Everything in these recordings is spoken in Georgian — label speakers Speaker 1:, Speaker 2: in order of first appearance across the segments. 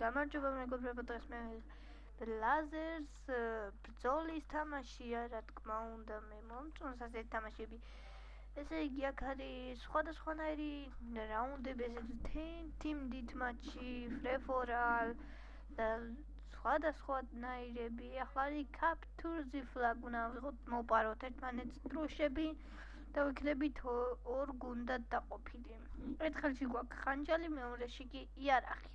Speaker 1: გამარჯობა მეგობრებო, დღეს მე ლაზერს ბრძოლის თამაშია, რა თქმა უნდა, მე მომწონს ასეთი თამაშები. ესე იგი, აქ არის სხვადასხვანაირი რაუნდები, ესე team deathmatch, free for all და სხვადასხვანაირები. ახლა არის capture the flag, უნდა ვიღოთ მოპაროთ ერთმანეთს დროშები და ვიქნებით ორ გუნდად დაყოფილი. ერთხელში გვაქვს ხანჯალი, მეორეში კი იარაღი.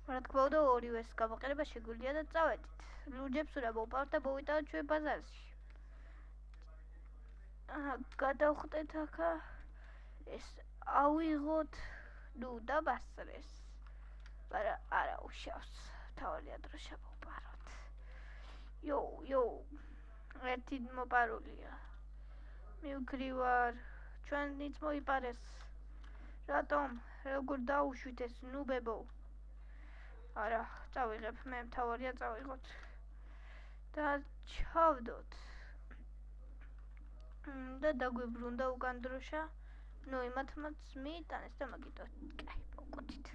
Speaker 1: რა თქმა უნდა, ორივეს გამოყენება შეგვიძლია და წავედით. ლურჯებს უნდა მოვპაროთ და მოვიტანოთ ჩვენ ბაზარში. გადავხტეთ აქა, ეს ავიღოთ, დაბასწრეს. მაგრამ არა უშავს, თავალია დროშა მოვპაროთ. იო, ერთი მოპარულია. მივკრივარ, ჩვენიც მოიპარეს. რატომ? როგორ დაუშვით ეს ნუბებო? არა, წავიღებ, მე მთავარია წავიღოთ და ჩავდოთ და დაგვიბრუნდა უკან დროშა, იმათმაც მიიტანეს და მაგიტო, კაი, მოვკვდით.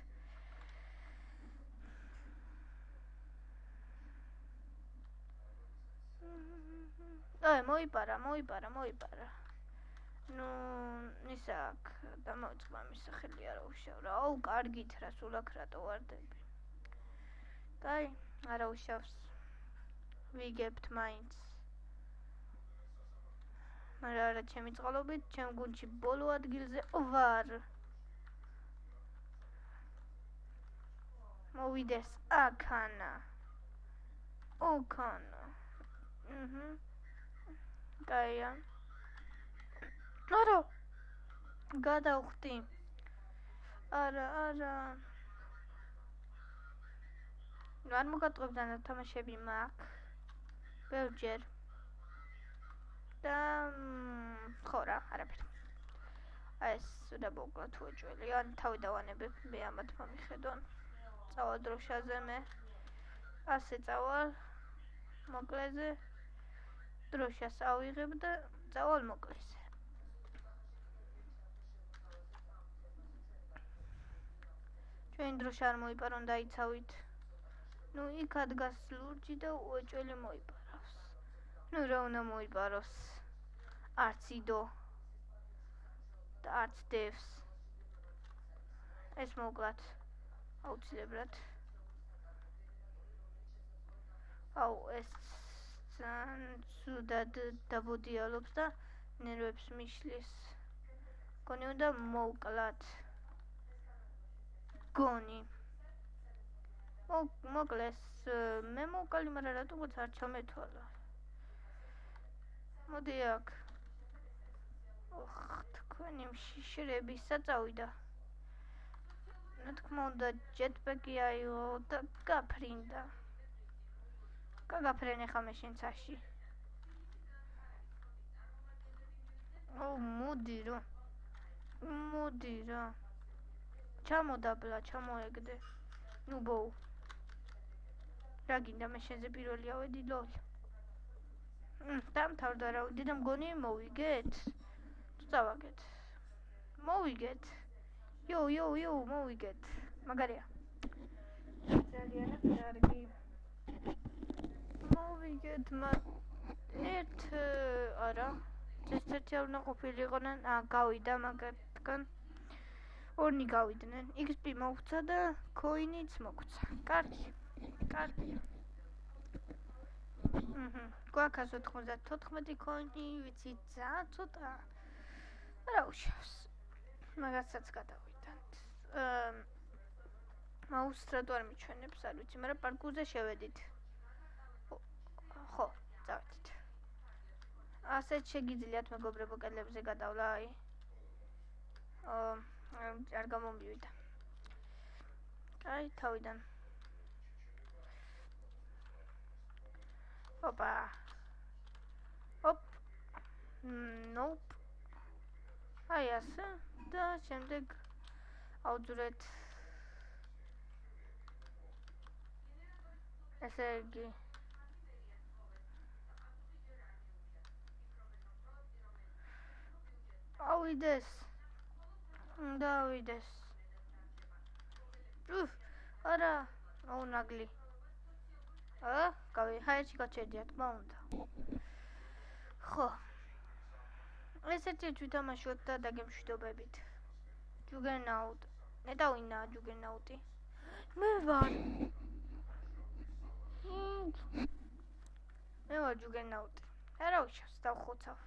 Speaker 1: მოიპარა. ისა აქ დამავიწყდა მის სახელი არა უშავ რა. კარგით რა, სულ აქ რატო ვარდები? კაი, არა უშავს. ვიგებთ მაინც. მაგრამ არა ჩემი წყალობით, ჩემ გუნდში ბოლო ადგილზე ვარ. მოვიდეს აქანა. კაია. არა. გადავხტი. არა. არ მოგატყობდა თამაშები მაქვს. ბევრჯერ. და ხო რა, არაფერი. ეს უნდა მოვკლა თუ ეჭველი, ან თავი დავანებებ, მე ამათ მომიხედონ. წავალ დროშაზე მე. ასე წავალ მოკლეზე. დროშას ავიღებ და წავალ მოკლეზე. ჩვენ დროშა არ მოიპარონ, დაიცავით. იქ ადგას ლურჯი და უეჭველი მოიპარავს. რა უნდა მოიპაროს? არც იდო და არც დევს. ეს მოვკლათ აუცილებლად. ეს ზუდად დაბოდიალობს და ნერვებს მიშლის. გონი უნდა მოვკლათ. გონი. მოკლეს, მე მოვკალი, მაგრამ რატომაც არ ჩამეთვალა. მოდი აქ. თქვენი მშიშრები საწავიდა. რა თქმა უნდა, ჯეტპეკი აიღო და გაფრინდა. გაგაფრენ ახლა მე შენ ცაში. მოდი რა. ჩამოდაბლა, ჩამოეგდე. ბოუ. რა გინდა მე შენზე პირველი ავედი, ლოლ. დამთავრდა რა, ვიდი და მგონი მოვიგეთ. თუ წავაგეთ. მოვიგეთ. იო, მოვიგეთ. მაგარია. ძალიან კარგი. მოვიგეთ, არა. ეს ერთი არ უნდა ყოფილიყოდნენ, გავიდა მაგათგან. ორნი გავიდნენ. XP მოგცა და coin-იც მოგცა. კარგი. გვაქვს 194 coin-ი, ვიცი, ძალიან ცოტა. რა უშავს. მაგასაც გადავიდანთ. მაუსრად არ მიჩვენებს, არ ვიცი, მაგრამ პარკურზე შევედით. ხო, წავედით. ასეთ შეგიძლიათ მეგობრებო კედლებზე გადავლა, აი. არ გამომივიდა. კაი, თავიდან. ოპა. ნოპ. აი ასე და შემდეგ ავძვრეთ. ესე იგი. დავიდეს. არა, არა, აუნაგლი. Haerchi გაჩერდია, თქმა უნდა. ხო. ესეთი თვითამაშოთ და დაგემშვიდობებით. Juggernaut. და ვინაა Juggernaut-ი? მე ვარ. მე ვარ Juggernaut. არა უშავს, დავხოცავ.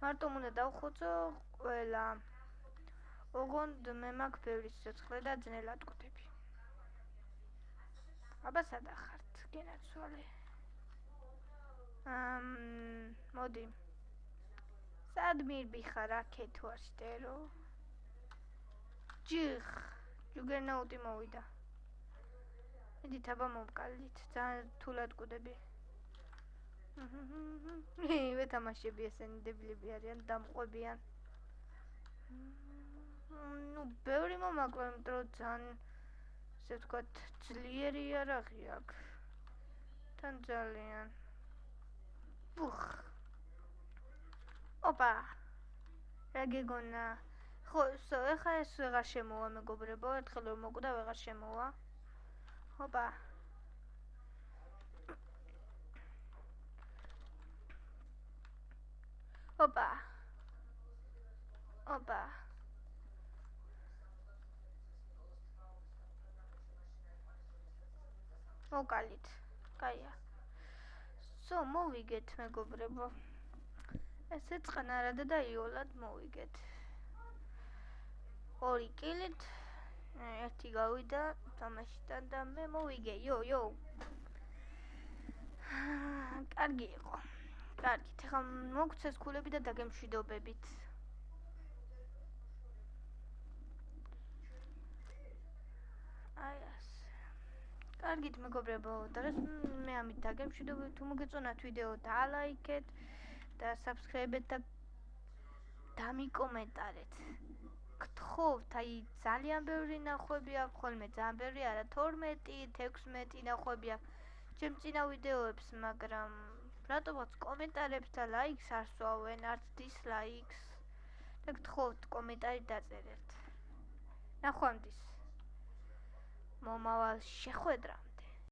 Speaker 1: მარტო უნდა დავხოცო ყველა. ოღონდ მე მაქვს ბევრი სიცოცხლე და ძნელად გვდები. აბა სადა ხართ, გენაცვალე. მოდი. სად მირბიხარ აქეთ ვარ შტერო? ჯიხ, Juggernaut-ი მოვიდა. მიდით აბა მომკალით, ძალიან თულად გვდები. ვეთამაშები ესენი დებლები არიან, დამყვებიან. ბევრი მომაკლო, იმიტომ რომ ძალიან ესე ვთქვათ, ძლიერი იარაღი აქვს. თან ძალიან. ოპა. რა გეგონა? ხო, ეხა ეს ვეღარ შემოვა მეგობრებო, ერთხელ რომ მოკვდა ვეღარ შემოვა. ოპა. ოპა. მოკალით. კაია. მოვიგეთ მეგობრებო. ესე წყნარად და იოლად მოვიგეთ. 2 კილით. ერთი გავიდა თამაშიდან და მე მოვიგე. იო. კარგი იყო. კარგით, ეხლა მოგცეს ქულები და დაგემშვიდობებით. კარგით მეგობრებო, და მე ამით დაგემშვიდობებით. თუ მოგეწონათ ვიდეო, დალაიქეთ და subscribe-ეთ და დამიკომენტარეთ. გთხოვთ, ძალიან ბევრი ნახვები აქვს, ხოლმე ძალიან ბევრი არა, 12, 16 ნახვები აქვს ჩემ წინა ვიდეოებს, მაგრამ რატომაც კომენტარებს და ლაიქს არ სვავენ, არც დისლაიქს. და გთხოვთ, კომენტარი დაწერეთ. ნახვამდის. მომავალ შეხვედრამდე.